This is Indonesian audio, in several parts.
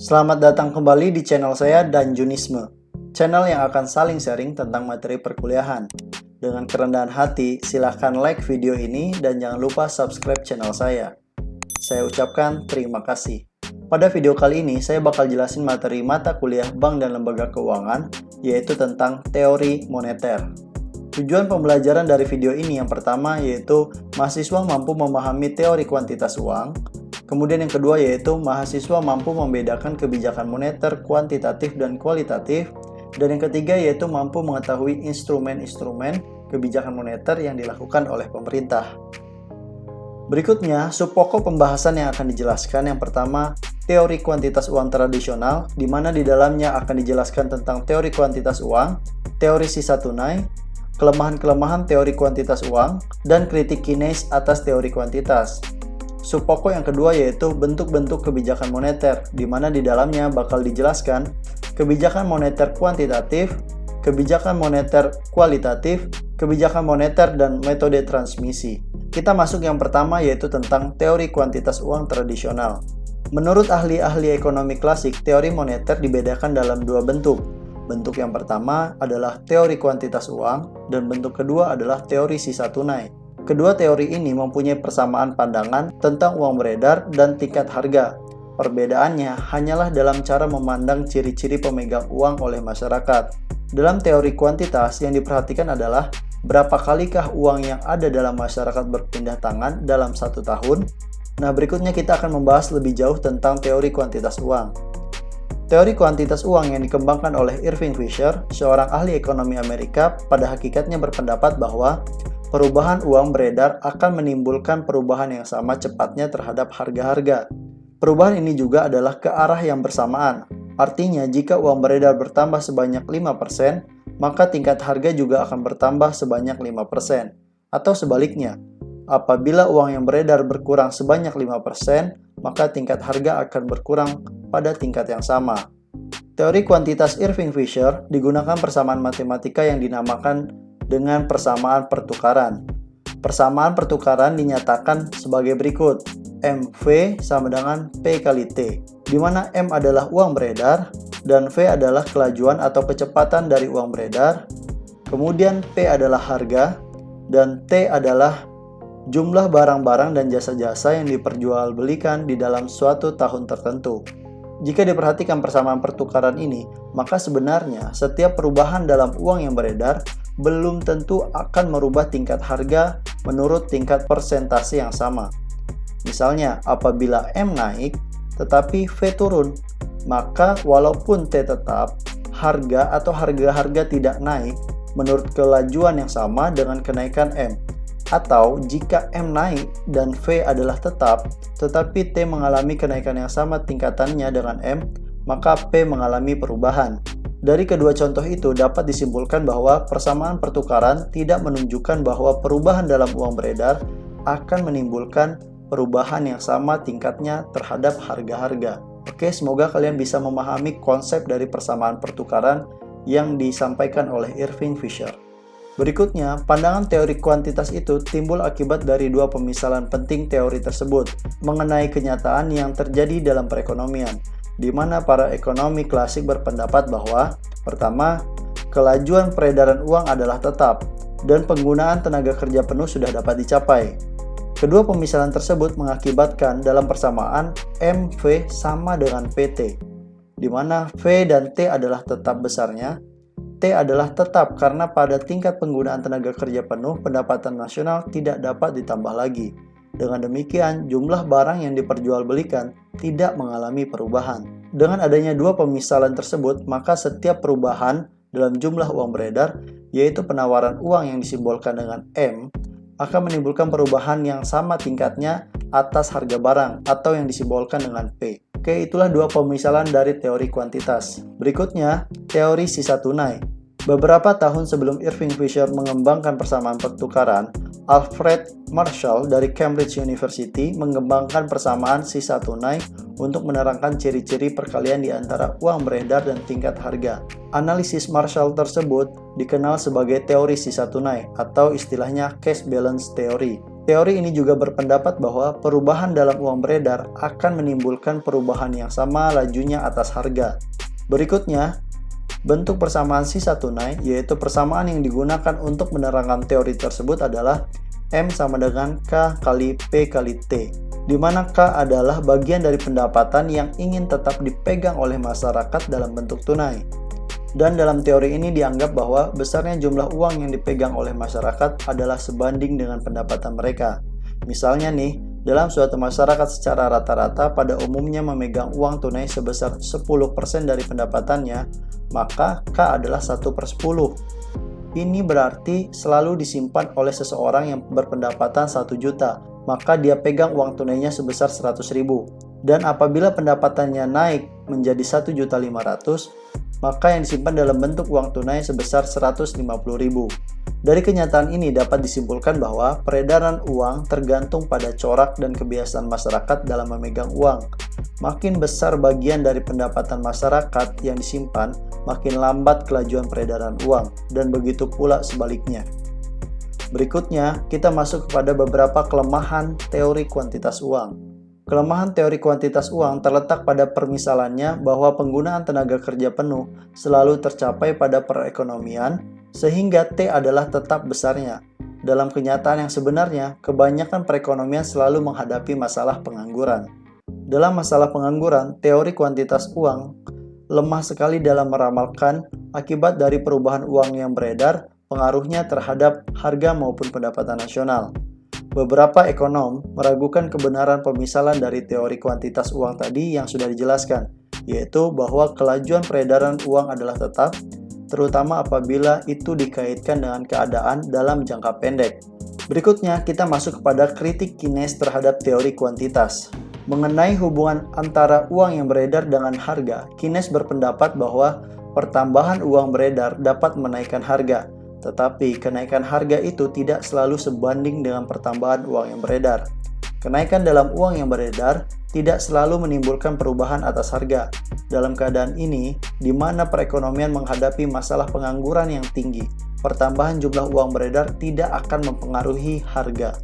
Selamat datang kembali di channel saya Danjunisme, channel yang akan saling sharing tentang materi perkuliahan. Dengan kerendahan hati, silahkan like video ini dan jangan lupa subscribe channel saya. Saya ucapkan terima kasih. Pada video kali ini, saya bakal jelasin materi mata kuliah Bank dan Lembaga Keuangan, yaitu tentang teori moneter. Tujuan pembelajaran dari video ini yang pertama yaitu mahasiswa mampu memahami teori kuantitas uang. Kemudian yang kedua yaitu mahasiswa mampu membedakan kebijakan moneter kuantitatif dan kualitatif. Dan yang ketiga yaitu mampu mengetahui instrumen-instrumen kebijakan moneter yang dilakukan oleh pemerintah. Berikutnya, subpokok pembahasan yang akan dijelaskan yang pertama, teori kuantitas uang tradisional, di mana di dalamnya akan dijelaskan tentang teori kuantitas uang, teori sisa tunai, kelemahan-kelemahan teori kuantitas uang, dan kritik Keynes atas teori kuantitas. Subpokok yang kedua yaitu bentuk-bentuk kebijakan moneter, di mana di dalamnya bakal dijelaskan kebijakan moneter kuantitatif, kebijakan moneter kualitatif, kebijakan moneter, dan metode transmisi. Kita masuk yang pertama yaitu tentang teori kuantitas uang tradisional. Menurut ahli-ahli ekonomi klasik, teori moneter dibedakan dalam dua bentuk. Bentuk yang pertama adalah teori kuantitas uang, dan bentuk kedua adalah teori sisa tunai. Kedua teori ini mempunyai persamaan pandangan tentang uang beredar dan tingkat harga. Perbedaannya hanyalah dalam cara memandang ciri-ciri pemegang uang oleh masyarakat. Dalam teori kuantitas yang diperhatikan adalah berapa kalikah uang yang ada dalam masyarakat berpindah tangan dalam satu tahun. Nah, berikutnya kita akan membahas lebih jauh tentang teori kuantitas uang. Teori kuantitas uang yang dikembangkan oleh Irving Fisher, seorang ahli ekonomi Amerika, pada hakikatnya berpendapat bahwa perubahan uang beredar akan menimbulkan perubahan yang sama cepatnya terhadap harga-harga. Perubahan ini juga adalah ke arah yang bersamaan. Artinya, jika uang beredar bertambah sebanyak 5%, maka tingkat harga juga akan bertambah sebanyak 5%. Atau sebaliknya, apabila uang yang beredar berkurang sebanyak 5%, maka tingkat harga akan berkurang pada tingkat yang sama. Teori kuantitas Irving Fisher digunakan persamaan matematika yang dinamakan dengan persamaan pertukaran. Persamaan pertukaran dinyatakan sebagai berikut. MV sama dengan P kali T, di mana M adalah uang beredar dan V adalah kelajuan atau kecepatan dari uang beredar. Kemudian P adalah harga dan T adalah jumlah barang-barang dan jasa-jasa yang diperjualbelikan di dalam suatu tahun tertentu. Jika diperhatikan persamaan pertukaran ini, maka sebenarnya setiap perubahan dalam uang yang beredar belum tentu akan merubah tingkat harga menurut tingkat persentase yang sama. Misalnya, apabila M naik, tetapi V turun, maka walaupun T tetap, harga atau harga-harga tidak naik menurut kelajuan yang sama dengan kenaikan M. Atau jika M naik dan V adalah tetap, tetapi T mengalami kenaikan yang sama tingkatannya dengan M, maka P mengalami perubahan. Dari kedua contoh itu dapat disimpulkan bahwa persamaan pertukaran tidak menunjukkan bahwa perubahan dalam uang beredar akan menimbulkan perubahan yang sama tingkatnya terhadap harga-harga. Oke, semoga kalian bisa memahami konsep dari persamaan pertukaran yang disampaikan oleh Irving Fisher. Berikutnya, pandangan teori kuantitas itu timbul akibat dari dua pemisalan penting teori tersebut mengenai kenyataan yang terjadi dalam perekonomian, di mana para ekonomi klasik berpendapat bahwa, pertama, kelajuan peredaran uang adalah tetap, dan penggunaan tenaga kerja penuh sudah dapat dicapai. Kedua pemisalan tersebut mengakibatkan dalam persamaan MV sama dengan PT, di mana V dan T adalah tetap besarnya. T adalah tetap karena pada tingkat penggunaan tenaga kerja penuh, pendapatan nasional tidak dapat ditambah lagi. Dengan demikian, jumlah barang yang diperjualbelikan tidak mengalami perubahan. Dengan adanya dua pemisalan tersebut, maka setiap perubahan dalam jumlah uang beredar, yaitu penawaran uang yang disimbolkan dengan M, akan menimbulkan perubahan yang sama tingkatnya atas harga barang atau yang disimbolkan dengan P. Oke, itulah dua pemisalan dari teori kuantitas. Berikutnya, teori sisa tunai. Beberapa tahun sebelum Irving Fisher mengembangkan persamaan pertukaran, Alfred Marshall dari Cambridge University mengembangkan persamaan sisa tunai untuk menerangkan ciri-ciri perkalian di antara uang beredar dan tingkat harga. Analisis Marshall tersebut dikenal sebagai teori sisa tunai atau istilahnya cash balance theory. Teori ini juga berpendapat bahwa perubahan dalam uang beredar akan menimbulkan perubahan yang sama lajunya atas harga. Berikutnya, bentuk persamaan sisa tunai, yaitu persamaan yang digunakan untuk menerangkan teori tersebut adalah M sama dengan K kali P kali T, di mana K adalah bagian dari pendapatan yang ingin tetap dipegang oleh masyarakat dalam bentuk tunai. Dan dalam teori ini dianggap bahwa besarnya jumlah uang yang dipegang oleh masyarakat adalah sebanding dengan pendapatan mereka. Misalnya nih, dalam suatu masyarakat secara rata-rata pada umumnya memegang uang tunai sebesar 10% dari pendapatannya, maka K adalah 1/10. Ini berarti selalu disimpan oleh seseorang yang berpendapatan 1 juta, maka dia pegang uang tunainya sebesar 100.000. Dan apabila pendapatannya naik menjadi 1.500.000, maka yang disimpan dalam bentuk uang tunai sebesar 150.000. Dari kenyataan ini dapat disimpulkan bahwa peredaran uang tergantung pada corak dan kebiasaan masyarakat dalam memegang uang. Makin besar bagian dari pendapatan masyarakat yang disimpan, makin lambat kelajuan peredaran uang, dan begitu pula sebaliknya. Berikutnya, kita masuk kepada beberapa kelemahan teori kuantitas uang. Kelemahan teori kuantitas uang terletak pada permisalannya bahwa penggunaan tenaga kerja penuh selalu tercapai pada perekonomian, sehingga T adalah tetap besarnya. Dalam kenyataan yang sebenarnya, kebanyakan perekonomian selalu menghadapi masalah pengangguran. Dalam masalah pengangguran, teori kuantitas uang lemah sekali dalam meramalkan akibat dari perubahan uang yang beredar, pengaruhnya terhadap harga maupun pendapatan nasional. Beberapa ekonom meragukan kebenaran pemisalan dari teori kuantitas uang tadi yang sudah dijelaskan, yaitu bahwa kelajuan peredaran uang adalah tetap, terutama apabila itu dikaitkan dengan keadaan dalam jangka pendek. Berikutnya, kita masuk kepada kritik Keynes terhadap teori kuantitas. Mengenai hubungan antara uang yang beredar dengan harga, Keynes berpendapat bahwa pertambahan uang beredar dapat menaikkan harga, tetapi kenaikan harga itu tidak selalu sebanding dengan pertambahan uang yang beredar. Kenaikan dalam uang yang beredar tidak selalu menimbulkan perubahan atas harga. Dalam keadaan ini, di mana perekonomian menghadapi masalah pengangguran yang tinggi, pertambahan jumlah uang beredar tidak akan mempengaruhi harga.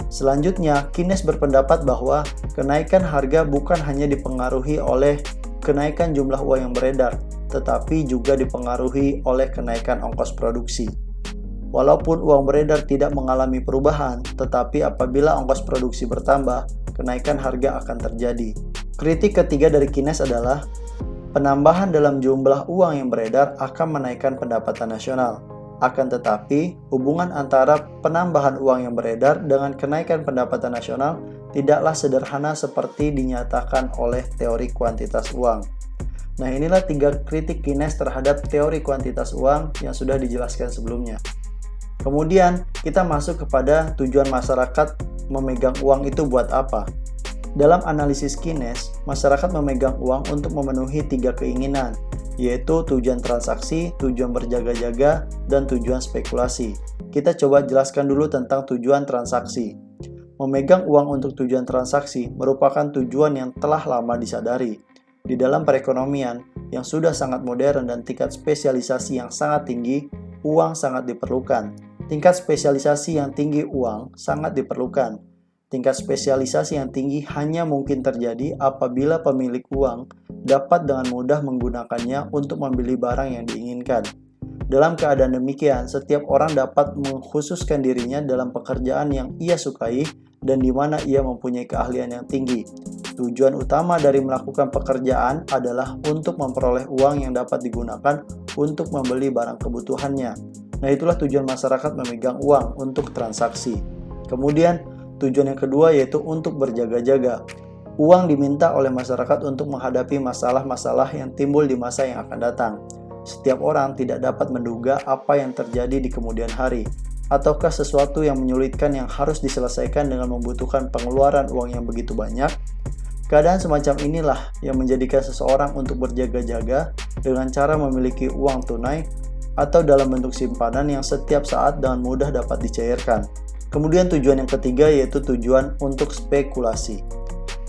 Selanjutnya, Keynes berpendapat bahwa kenaikan harga bukan hanya dipengaruhi oleh kenaikan jumlah uang yang beredar, tetapi juga dipengaruhi oleh kenaikan ongkos produksi. Walaupun uang beredar tidak mengalami perubahan, tetapi apabila ongkos produksi bertambah, kenaikan harga akan terjadi. Kritik ketiga dari Keynes adalah penambahan dalam jumlah uang yang beredar akan menaikkan pendapatan nasional. Akan tetapi, hubungan antara penambahan uang yang beredar dengan kenaikan pendapatan nasional tidaklah sederhana seperti dinyatakan oleh teori kuantitas uang. Nah, inilah 3 kritik Keynes terhadap teori kuantitas uang yang sudah dijelaskan sebelumnya. Kemudian, kita masuk kepada tujuan masyarakat memegang uang itu buat apa. Dalam analisis Keynes, masyarakat memegang uang untuk memenuhi 3 keinginan, yaitu tujuan transaksi, tujuan berjaga-jaga, dan tujuan spekulasi. Kita coba jelaskan dulu tentang tujuan transaksi. Memegang uang untuk tujuan transaksi merupakan tujuan yang telah lama disadari. Di dalam perekonomian yang sudah sangat modern dan tingkat spesialisasi yang sangat tinggi, uang sangat diperlukan. Tingkat spesialisasi yang tinggi uang sangat diperlukan. Tingkat spesialisasi yang tinggi hanya mungkin terjadi apabila pemilik uang dapat dengan mudah menggunakannya untuk membeli barang yang diinginkan. Dalam keadaan demikian, setiap orang dapat mengkhususkan dirinya dalam pekerjaan yang ia sukai dan di mana ia mempunyai keahlian yang tinggi. Tujuan utama dari melakukan pekerjaan adalah untuk memperoleh uang yang dapat digunakan untuk membeli barang kebutuhannya. Nah, itulah tujuan masyarakat memegang uang untuk transaksi. Kemudian, tujuan yang kedua yaitu untuk berjaga-jaga. Uang diminta oleh masyarakat untuk menghadapi masalah-masalah yang timbul di masa yang akan datang. Setiap orang tidak dapat menduga apa yang terjadi di kemudian hari, ataukah sesuatu yang menyulitkan yang harus diselesaikan dengan membutuhkan pengeluaran uang yang begitu banyak. Keadaan semacam inilah yang menjadikan seseorang untuk berjaga-jaga dengan cara memiliki uang tunai atau dalam bentuk simpanan yang setiap saat dengan mudah dapat dicairkan. Kemudian tujuan yang ketiga yaitu tujuan untuk spekulasi.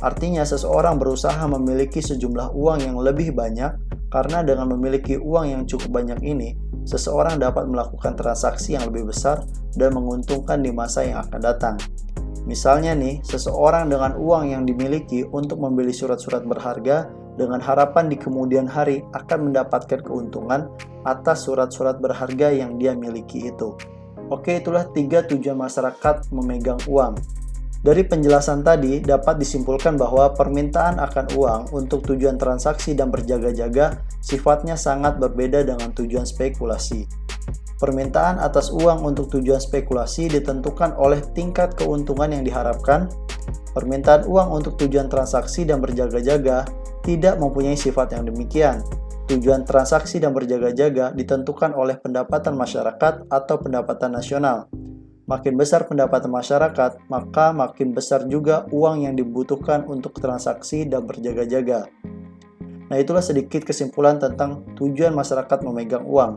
Artinya seseorang berusaha memiliki sejumlah uang yang lebih banyak karena dengan memiliki uang yang cukup banyak ini, seseorang dapat melakukan transaksi yang lebih besar dan menguntungkan di masa yang akan datang. Misalnya nih, seseorang dengan uang yang dimiliki untuk membeli surat-surat berharga dengan harapan di kemudian hari akan mendapatkan keuntungan atas surat-surat berharga yang dia miliki itu. Oke, itulah 3 tujuan masyarakat memegang uang. Dari penjelasan tadi dapat disimpulkan bahwa permintaan akan uang untuk tujuan transaksi dan berjaga-jaga sifatnya sangat berbeda dengan tujuan spekulasi. Permintaan atas uang untuk tujuan spekulasi ditentukan oleh tingkat keuntungan yang diharapkan. Permintaan uang untuk tujuan transaksi dan berjaga-jaga tidak mempunyai sifat yang demikian. Tujuan transaksi dan berjaga-jaga ditentukan oleh pendapatan masyarakat atau pendapatan nasional. Makin besar pendapatan masyarakat, maka makin besar juga uang yang dibutuhkan untuk transaksi dan berjaga-jaga. Nah, itulah sedikit kesimpulan tentang tujuan masyarakat memegang uang.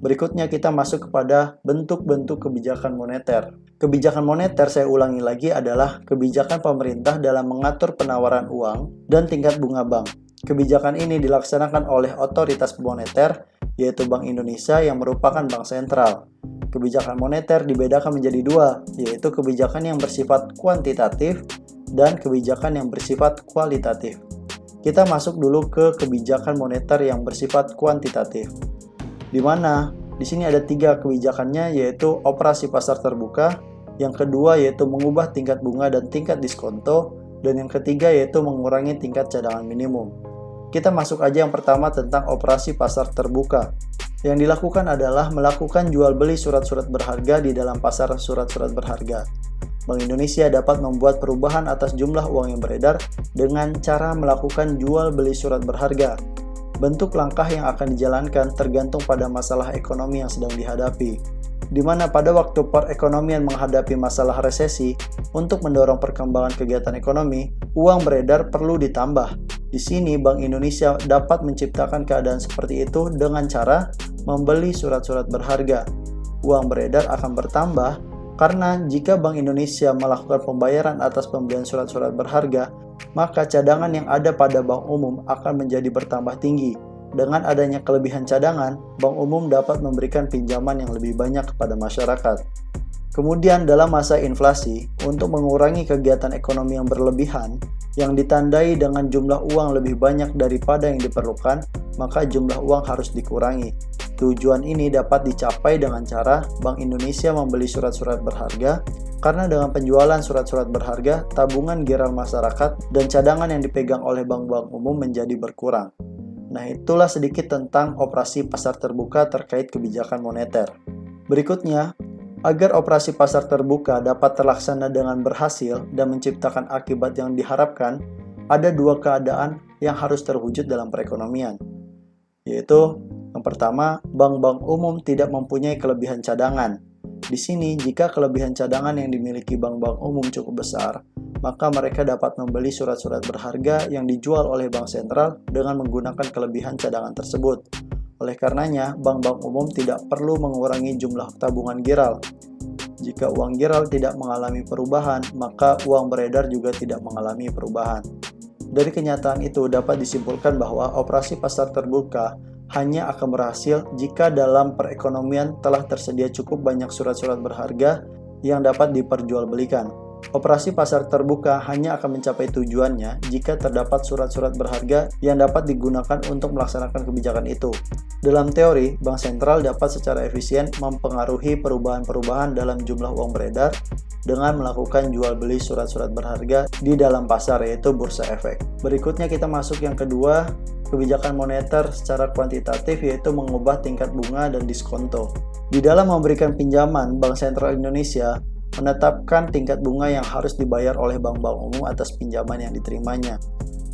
Berikutnya kita masuk kepada bentuk-bentuk kebijakan moneter. Kebijakan moneter, saya ulangi lagi, adalah kebijakan pemerintah dalam mengatur penawaran uang dan tingkat bunga bank. Kebijakan ini dilaksanakan oleh otoritas moneter, yaitu Bank Indonesia yang merupakan bank sentral. Kebijakan moneter dibedakan menjadi dua, yaitu kebijakan yang bersifat kuantitatif dan kebijakan yang bersifat kualitatif. Kita masuk dulu ke kebijakan moneter yang bersifat kuantitatif, di mana di sini ada 3 kebijakannya, yaitu operasi pasar terbuka, yang kedua yaitu mengubah tingkat bunga dan tingkat diskonto, dan yang ketiga yaitu mengurangi tingkat cadangan minimum. Kita masuk aja yang pertama tentang operasi pasar terbuka. Yang dilakukan adalah melakukan jual beli surat-surat berharga di dalam pasar surat-surat berharga. Bank Indonesia dapat membuat perubahan atas jumlah uang yang beredar dengan cara melakukan jual beli surat berharga. Bentuk langkah yang akan dijalankan tergantung pada masalah ekonomi yang sedang dihadapi, di mana pada waktu perekonomian menghadapi masalah resesi, untuk mendorong perkembangan kegiatan ekonomi, uang beredar perlu ditambah. Di sini Bank Indonesia dapat menciptakan keadaan seperti itu dengan cara membeli surat-surat berharga. Uang beredar akan bertambah karena jika Bank Indonesia melakukan pembayaran atas pembelian surat-surat berharga, maka cadangan yang ada pada bank umum akan menjadi bertambah tinggi. Dengan adanya kelebihan cadangan, bank umum dapat memberikan pinjaman yang lebih banyak kepada masyarakat. Kemudian dalam masa inflasi, untuk mengurangi kegiatan ekonomi yang berlebihan, yang ditandai dengan jumlah uang lebih banyak daripada yang diperlukan, maka jumlah uang harus dikurangi. Tujuan ini dapat dicapai dengan cara Bank Indonesia membeli surat-surat berharga, karena dengan penjualan surat-surat berharga, tabungan geral masyarakat dan cadangan yang dipegang oleh bank-bank umum menjadi berkurang. Nah, itulah sedikit tentang operasi pasar terbuka terkait kebijakan moneter. Berikutnya, agar operasi pasar terbuka dapat terlaksana dengan berhasil dan menciptakan akibat yang diharapkan, ada 2 keadaan yang harus terwujud dalam perekonomian, yaitu yang pertama, bank-bank umum tidak mempunyai kelebihan cadangan. Di sini, jika kelebihan cadangan yang dimiliki bank-bank umum cukup besar, maka mereka dapat membeli surat-surat berharga yang dijual oleh bank sentral dengan menggunakan kelebihan cadangan tersebut. Oleh karenanya, bank-bank umum tidak perlu mengurangi jumlah tabungan giral. Jika uang giral tidak mengalami perubahan, maka uang beredar juga tidak mengalami perubahan. Dari kenyataan itu dapat disimpulkan bahwa operasi pasar terbuka hanya akan berhasil jika dalam perekonomian telah tersedia cukup banyak surat-surat berharga yang dapat diperjualbelikan. Operasi pasar terbuka hanya akan mencapai tujuannya jika terdapat surat-surat berharga yang dapat digunakan untuk melaksanakan kebijakan itu. Dalam teori, bank sentral dapat secara efisien mempengaruhi perubahan-perubahan dalam jumlah uang beredar dengan melakukan jual beli surat-surat berharga di dalam pasar, yaitu bursa efek. Berikutnya kita masuk yang kedua, kebijakan moneter secara kuantitatif, yaitu mengubah tingkat bunga dan diskonto. Di dalam memberikan pinjaman, Bank Sentral Indonesia menetapkan tingkat bunga yang harus dibayar oleh bank-bank umum atas pinjaman yang diterimanya.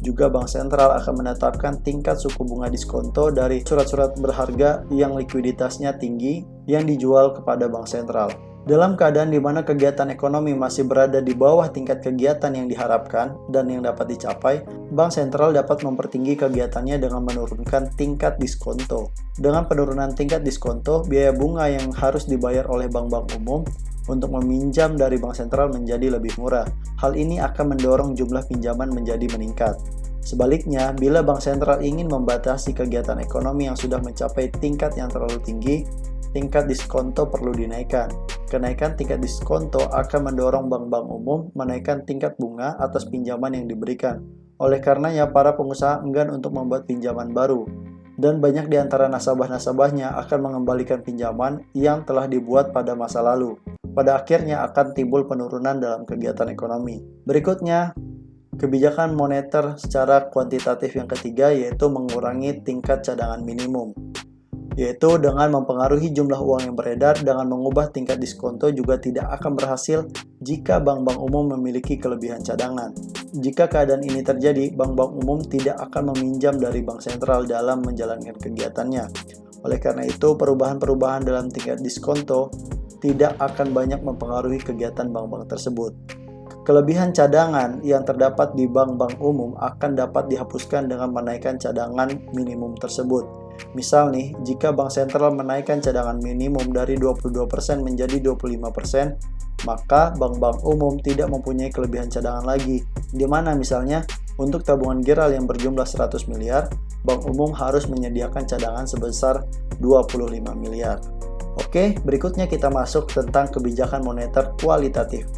Juga Bank Sentral akan menetapkan tingkat suku bunga diskonto dari surat-surat berharga yang likuiditasnya tinggi yang dijual kepada Bank Sentral. Dalam keadaan di mana kegiatan ekonomi masih berada di bawah tingkat kegiatan yang diharapkan dan yang dapat dicapai, Bank Sentral dapat mempertinggi kegiatannya dengan menurunkan tingkat diskonto. Dengan penurunan tingkat diskonto, biaya bunga yang harus dibayar oleh bank-bank umum untuk meminjam dari Bank Sentral menjadi lebih murah. Hal ini akan mendorong jumlah pinjaman menjadi meningkat. Sebaliknya, bila bank sentral ingin membatasi kegiatan ekonomi yang sudah mencapai tingkat yang terlalu tinggi, tingkat diskonto perlu dinaikkan. Kenaikan tingkat diskonto akan mendorong bank-bank umum menaikkan tingkat bunga atas pinjaman yang diberikan. Oleh karenanya, para pengusaha enggan untuk membuat pinjaman baru, dan banyak di antara nasabah-nasabahnya akan mengembalikan pinjaman yang telah dibuat pada masa lalu. Pada akhirnya akan timbul penurunan dalam kegiatan ekonomi. Berikutnya, kebijakan moneter secara kuantitatif yang ketiga yaitu mengurangi tingkat cadangan minimum, yaitu dengan mempengaruhi jumlah uang yang beredar. Dengan mengubah tingkat diskonto juga tidak akan berhasil jika bank-bank umum memiliki kelebihan cadangan. Jika keadaan ini terjadi, bank-bank umum tidak akan meminjam dari bank sentral dalam menjalankan kegiatannya. Oleh karena itu, perubahan-perubahan dalam tingkat diskonto tidak akan banyak mempengaruhi kegiatan bank-bank tersebut. Kelebihan cadangan yang terdapat di bank-bank umum akan dapat dihapuskan dengan menaikkan cadangan minimum tersebut. Misal nih, jika bank sentral menaikkan cadangan minimum dari 22% menjadi 25%, maka bank-bank umum tidak mempunyai kelebihan cadangan lagi. Di mana misalnya, untuk tabungan Geral yang berjumlah 100 miliar, bank umum harus menyediakan cadangan sebesar 25 miliar. Oke, berikutnya kita masuk tentang kebijakan moneter kualitatif.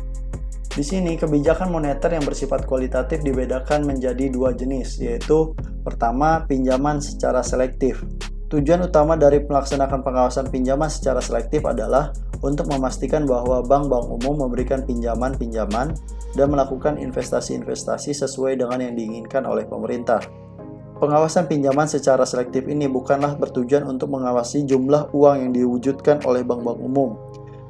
Di sini, kebijakan moneter yang bersifat kualitatif dibedakan menjadi dua jenis, yaitu pertama, pinjaman secara selektif. Tujuan utama dari melaksanakan pengawasan pinjaman secara selektif adalah untuk memastikan bahwa bank-bank umum memberikan pinjaman-pinjaman dan melakukan investasi-investasi sesuai dengan yang diinginkan oleh pemerintah. Pengawasan pinjaman secara selektif ini bukanlah bertujuan untuk mengawasi jumlah uang yang diwujudkan oleh bank-bank umum,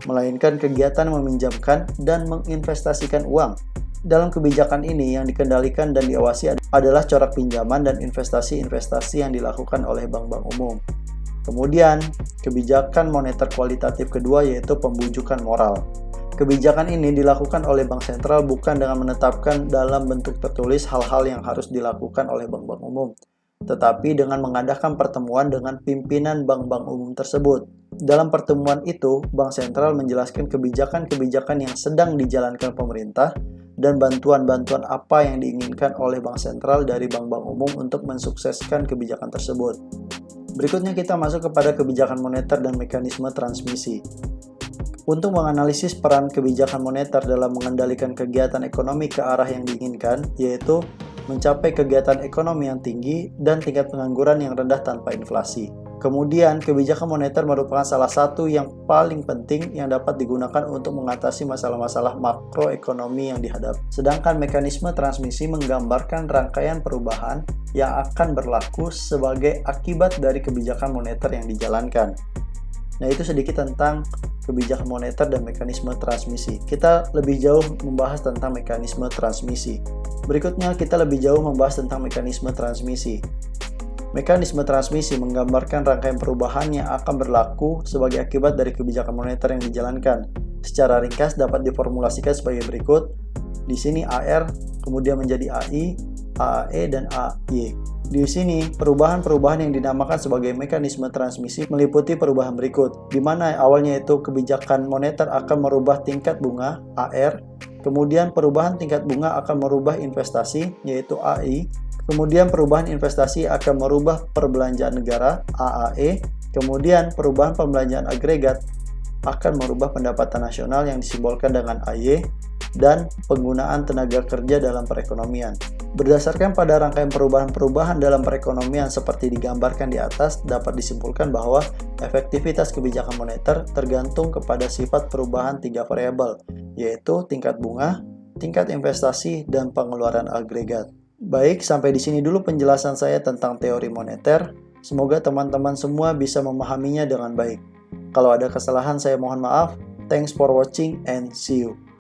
melainkan kegiatan meminjamkan dan menginvestasikan uang. Dalam kebijakan ini yang dikendalikan dan diawasi adalah corak pinjaman dan investasi-investasi yang dilakukan oleh bank-bank umum. Kemudian, kebijakan moneter kualitatif kedua yaitu pembujukan moral. Kebijakan ini dilakukan oleh bank sentral bukan dengan menetapkan dalam bentuk tertulis hal-hal yang harus dilakukan oleh bank-bank umum, tetapi dengan mengadakan pertemuan dengan pimpinan bank-bank umum tersebut. Dalam pertemuan itu, bank sentral menjelaskan kebijakan-kebijakan yang sedang dijalankan pemerintah dan bantuan-bantuan apa yang diinginkan oleh bank sentral dari bank-bank umum untuk mensukseskan kebijakan tersebut. Berikutnya kita masuk kepada kebijakan moneter dan mekanisme transmisi. Untuk menganalisis peran kebijakan moneter dalam mengendalikan kegiatan ekonomi ke arah yang diinginkan, yaitu mencapai kegiatan ekonomi yang tinggi dan tingkat pengangguran yang rendah tanpa inflasi. Kemudian, kebijakan moneter merupakan salah satu yang paling penting yang dapat digunakan untuk mengatasi masalah-masalah makroekonomi yang dihadapi. Sedangkan mekanisme transmisi menggambarkan rangkaian perubahan yang akan berlaku sebagai akibat dari kebijakan moneter yang dijalankan. Nah, itu sedikit tentang kebijakan moneter dan mekanisme transmisi. Kita lebih jauh membahas tentang mekanisme transmisi. Berikutnya, kita lebih jauh membahas tentang mekanisme transmisi. Mekanisme transmisi menggambarkan rangkaian perubahan yang akan berlaku sebagai akibat dari kebijakan moneter yang dijalankan. Secara ringkas dapat diformulasikan sebagai berikut. Di sini AR kemudian menjadi AI, AAE, dan AY. Di sini, perubahan-perubahan yang dinamakan sebagai mekanisme transmisi meliputi perubahan berikut, di mana awalnya itu kebijakan moneter akan merubah tingkat bunga, AR, kemudian perubahan tingkat bunga akan merubah investasi, yaitu AI, kemudian perubahan investasi akan merubah perbelanjaan negara, AAE, kemudian perubahan pembelanjaan agregat akan merubah pendapatan nasional yang disimbolkan dengan AY, dan penggunaan tenaga kerja dalam perekonomian. Berdasarkan pada rangkaian perubahan-perubahan dalam perekonomian seperti digambarkan di atas, dapat disimpulkan bahwa efektivitas kebijakan moneter tergantung kepada sifat perubahan tiga variabel, yaitu tingkat bunga, tingkat investasi, dan pengeluaran agregat. Baik, sampai di sini dulu penjelasan saya tentang teori moneter. Semoga teman-teman semua bisa memahaminya dengan baik. Kalau ada kesalahan, saya mohon maaf. Thanks for watching and see you.